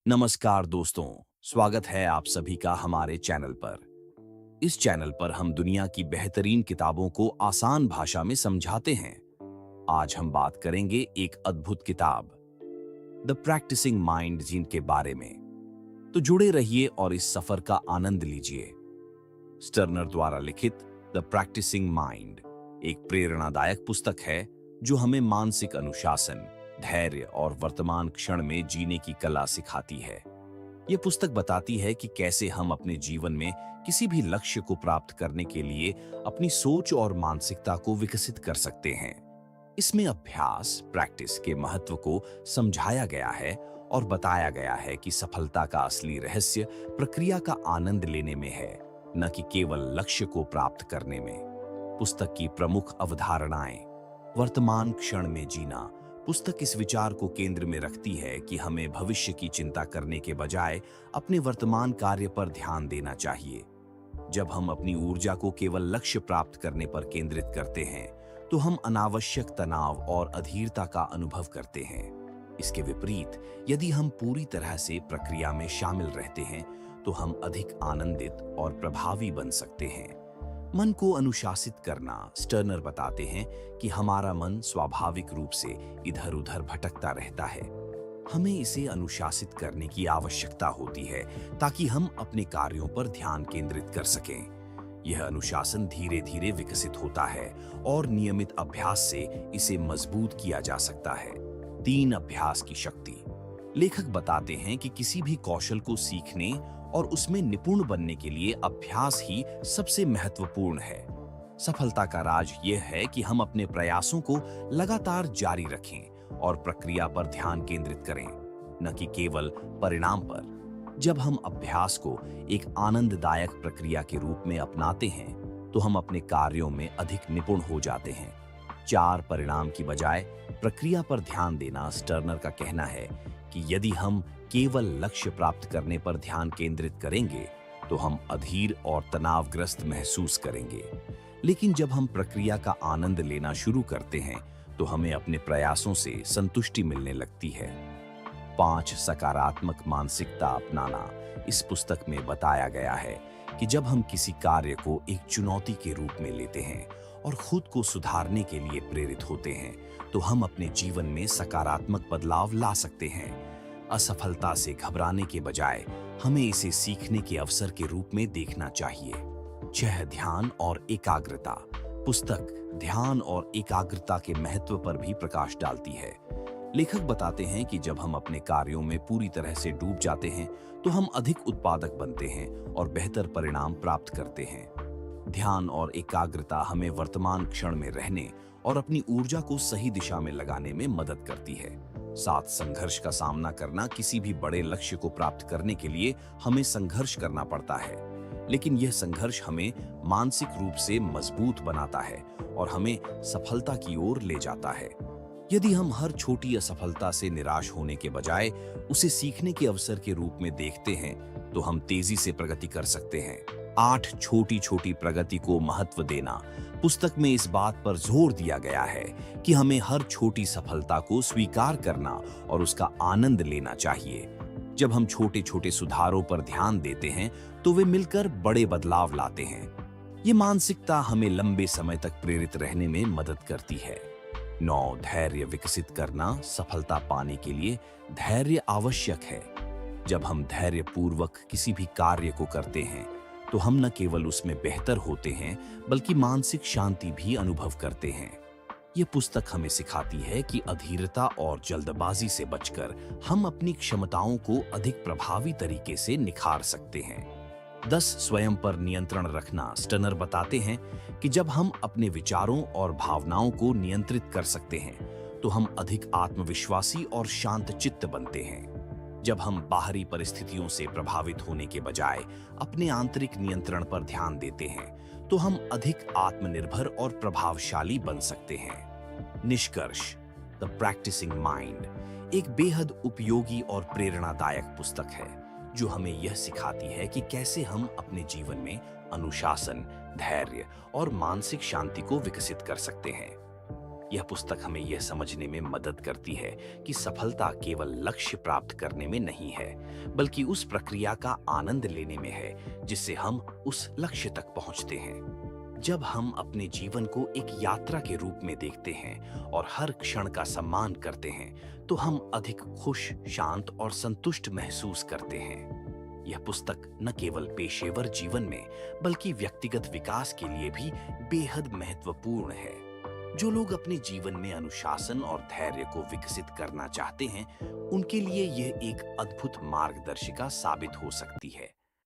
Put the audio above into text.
नमस्कार दोस्तों, स्वागत है आप सभी का हमारे चैनल पर। इस चैनल पर हम दुनिया की बेहतरीन किताबों को आसान भाषा में समझाते हैं। आज हम बात करेंगे एक अद्भुत किताब, द प्रैक्टिसिंग माइंड जिनके बारे में। तो जुड़े रहिए और इस सफर का आनंद लीजिए। स्टर्नर द्वारा लिखित द प्रैक्टिसिंग माइंड एक प्रेरणादायक पुस्तक है जो हमें मानसिक अनुशासन, धैर्य और वर्तमान क्षण में जीने की कला सिखाती है। ये पुस्तक बताती है कि कैसे हम अपने जीवन में किसी भी लक्ष्य को प्राप्त करने के लिए अपनी सोच और मानसिकता को विकसित कर सकते हैं। इसमें अभ्यास, प्रैक्टिस के महत्व को समझाया गया है और बताया गया है कि सफलता का असली रहस्य प्रक्रिया का आनंद लेने में है, न कि केवल लक्ष्य को प्राप्त करने में। पुस्तक की प्रमुख अवधारणाएं। वर्तमान क्षण में जीना। पुस्तक इस विचार को केंद्र में रखती है कि हमें भविष्य की चिंता करने के बजाय अपने वर्तमान कार्य पर ध्यान देना चाहिए। जब हम अपनी ऊर्जा को केवल लक्ष्य प्राप्त करने पर केंद्रित करते हैं, तो हम अनावश्यक तनाव और अधीरता का अनुभव करते हैं। इसके विपरीत, यदि हम पूरी तरह से प्रक्रिया में शामिल रहते हैं, तो हम अधिक आनंदित और प्रभावी बन सकते हैं। मन को अनुशासित करना। स्टर्नर बताते हैं कि हमारा मन स्वाभाविक रूप से इधर-उधर भटकता रहता है। हमें इसे अनुशासित करने की आवश्यकता होती है ताकि हम अपने कार्यों पर ध्यान केंद्रित कर सकें। यह अनुशासन धीरे-धीरे विकसित होता है और नियमित अभ्यास से इसे मजबूत किया जा सकता है। 3 अभ्यास की शक्ति। लेखक बताते हैं कि किसी भी कौशल को सीखने और उसमें निपुण बनने के लिए अभ्यास ही सबसे महत्वपूर्ण है। सफलता का राज यह है कि हम अपने प्रयासों को लगातार जारी रखें और प्रक्रिया पर ध्यान केंद्रित करें, न कि केवल परिणाम पर। जब हम अभ्यास को एक आनंददायक प्रक्रिया के रूप में अपनाते हैं, तो हम अपने कार्यों में अधिक निपुण हो जाते हैं। 4 परिणाम की बजाय प्रक्रिया पर ध्यान देना। स्टर्नर का कहना है कि यदि हम केवल लक्ष्य प्राप्त करने पर ध्यान केंद्रित करेंगे, तो हम अधीर और तनावग्रस्त महसूस करेंगे। लेकिन जब हम प्रक्रिया का आनंद लेना शुरू करते हैं, तो हमें अपने प्रयासों से संतुष्टि मिलने लगती है। 5 सकारात्मक मानसिकता अपनाना। इस पुस्तक में बताया गया है कि जब हम किसी कार्य को एक चुनौती के रूप में लेते हैं और खुद को सुधारने के लिए प्रेरित होते हैं, तो हम अपने जीवन में सकारात्मक बदलाव ला सकते हैं। असफलता से घबराने के बजाय हमें इसे सीखने के अवसर के रूप में देखना चाहिए। 6 ध्यान और एकाग्रता। पुस्तक ध्यान और एकाग्रता के महत्व पर भी प्रकाश डालती है। लेखक बताते हैं कि जब हम अपने कार्यों में पूरी तरह से डूब जाते हैं, तो हम अधिक उत्पादक बनते हैं और बेहतर परिणाम प्राप्त करते हैं। ध्यान और एकाग्रता हमें वर्तमान क्षण में रहने और अपनी ऊर्जा को सही दिशा में लगाने में मदद करती है। 7 संघर्ष का सामना करना। किसी भी बड़े लक्ष्य को प्राप्त करने के लिए हमें संघर्ष करना पड़ता है, लेकिन यह संघर्ष हमें मानसिक रूप से मजबूत बनाता है और हमें सफलता की ओर ले जाता है। यदि हम हर छोटी असफलता से निराश होने के बजाय उसे सीखने के अवसर के रूप में देखते हैं, तो हम तेजी से प्रगति कर सकते हैं। 8 छोटी-छोटी प्रगति को महत्व देना। पुस्तक में इस बात पर जोर दिया गया है कि हमें हर छोटी सफलता को स्वीकार करना और उसका आनंद लेना चाहिए। जब हम छोटे-छोटे सुधारों पर ध्यान देते हैं, तो वे मिलकर बड़े बदलाव लाते हैं। ये मानसिकता हमें लंबे समय तक प्रेरित रहने में मदद करती है। 9 धैर्य विकसित करना। सफलता पाने के लिए धैर्य आवश्यक है। जब हम धैर्यपूर्वक किसी भी कार्य को करते हैं, तो हम न केवल उसमें बेहतर होते हैं, बल्कि मानसिक शांति भी अनुभव करते हैं। ये पुस्तक हमें सिखाती है कि अधीरता और जल्दबाजी से बचकर हम अपनी क्षमताओं को अधिक प्रभावी तरीके से निखार सकते हैं। 10 स्वयं पर नियंत्रण रखना। स्टर्नर बताते हैं कि जब हम अपने विचारों और भावनाओं को नियंत्रित कर सकते हैं, तो हम अधिक आत्मविश्वासी और शांत चित्त बनते हैं। जब हम बाहरी परिस्थितियों से प्रभावित होने के बजाय अपने आंतरिक नियंत्रण पर ध्यान देते हैं, तो हम अधिक आत्मनिर्भर और प्रभावशाली बन सकते हैं। निष्कर्ष। द प्रैक्टिसिंग माइंड एक बेहद उपयोगी और प्रेरणादायक पुस्तक है, जो हमें यह सिखाती है कि कैसे हम अपने जीवन में अनुशासन, धैर्य और मानसिक शांति को विकसित कर सकते हैं। यह पुस्तक हमें यह समझने में मदद करती है कि सफलता केवल लक्ष्य प्राप्त करने में नहीं है, बल्कि उस प्रक्रिया का आनंद लेने में है जिससे हम उस लक्ष्य तक पहुंचते हैं। जब हम अपने जीवन को एक यात्रा के रूप में देखते हैं और हर क्षण का सम्मान करते हैं, तो हम अधिक खुश, शांत और संतुष्ट महसूस करते हैं। यह पुस्तक न केवल पेशेवर जीवन में, बल्कि व्यक्तिगत विकास के लिए भी बेहद महत्वपूर्ण है। जो लोग अपने जीवन में अनुशासन और धैर्य को विकसित करना चाहते हैं, उनके लिए यह एक अद्भुत मार्गदर्शिका साबित हो सकती है।